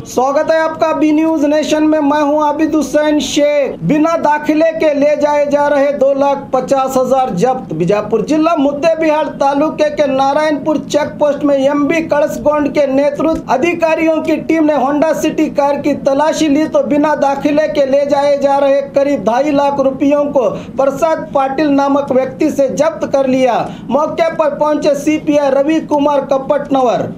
स्वागत है आपका बी न्यूज नेशन में। मैं हूं आबिद हुसैन शेख। बिना दाखिले के ले जाए जा रहे 2,50,000 जब्त। बीजापुर जिला मुद्देबिहार तालुके के नारायणपुर चेक पोस्ट में एमबी कड़सगोंड के नेतृत्व अधिकारियों की टीम ने होंडा सिटी कार की तलाशी ली तो बिना दाखिले के ले जाए जा रहे करीब 2.5 लाख रुपयों को प्रसाद पाटिल नामक व्यक्ति से जब्त कर लिया। मौके पर पहुंचे सीपीआई रवि कुमार कपटनवर।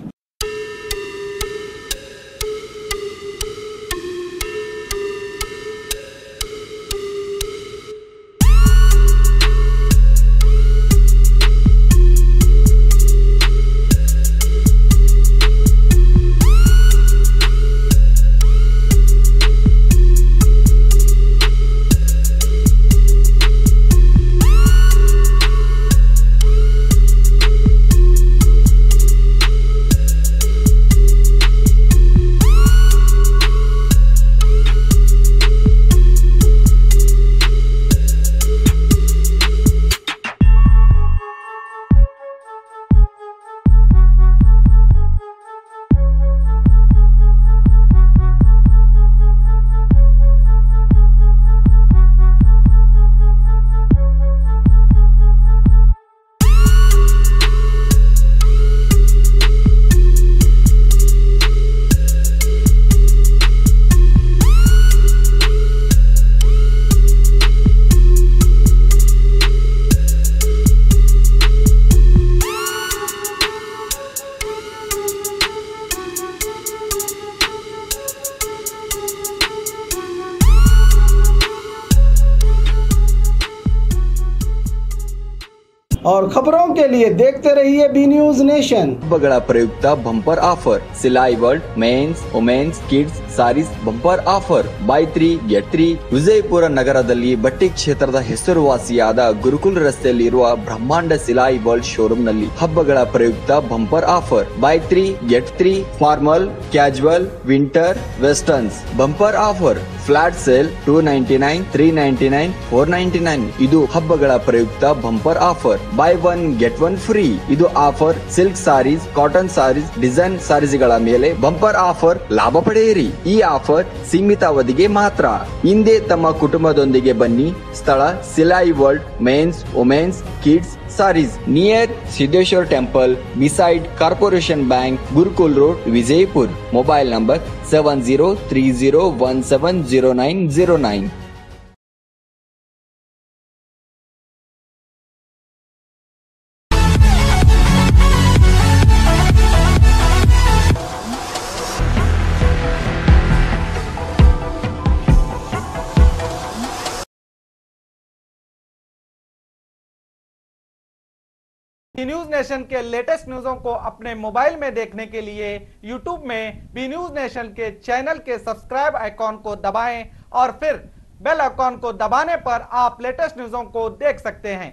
और खबरों के लिए देखते रहिए बी न्यूज नेशन। बगड़ा प्रयुक्त bumper offer Silai world mens womens kids sarees bumper offer buy 3 get 3 Vijayapura ನಗರದಲ್ಲಿ ಬಟ್ಟೆ ಕ್ಷೇತ್ರದ ಹೆಸರುವಾಸಿಯಾದ ಗುರುಕುಲ್ ರಸ್ತೆಯಲ್ಲಿರುವ ಬ್ರಹ್ಮಾಂಡ ಸಿಲಾಯಿ ವರ್ಲ್ಡ್ ಶೋರೂಮ್ ನಲ್ಲಿ ಹಬ್ಬಗಳ ಪ್ರಯುಕ್ತ bumper offer buy 3 get 3 formal casual winter westerns bumper offer flat sale 299 399 499 ಇದು ಹಬ್ಬಗಳ ಪ್ರಯುಕ್ತ bumper offer buy 1 get 1 free ಇದು offer silk sarees cotton sarees design sarees ಗಳ ಮೇಲೆ ಬಂಪರ್ ಆಫರ್ ಲಾಭ ಪಡೆಯಿರಿ। ಈ ಆಫರ್ ಸೀಮಿತ ಅವಧಿಗೆ ಮಾತ್ರ। ಹಿಂದೆ ತಮ್ಮ ಕುಟುಂಬದೊಂದಿಗೆ ಬನ್ನಿ। ಸ್ಥಳ Silai world mens womens kids sarees near Siddeshwara temple beside Corporation Bank Gurukul road Vijayapur. Mobile number 7030170909। B news nation के लेटेस्ट न्यूज़ों को अपने मोबाइल में देखने के लिए यूट्यूब में बी न्यूज नेशन के चैनल के सब्सक्राइब आइकॉन को दबाएं और फिर बेल आइकॉन को दबाने पर आप लेटेस्ट न्यूज़ों को देख सकते हैं।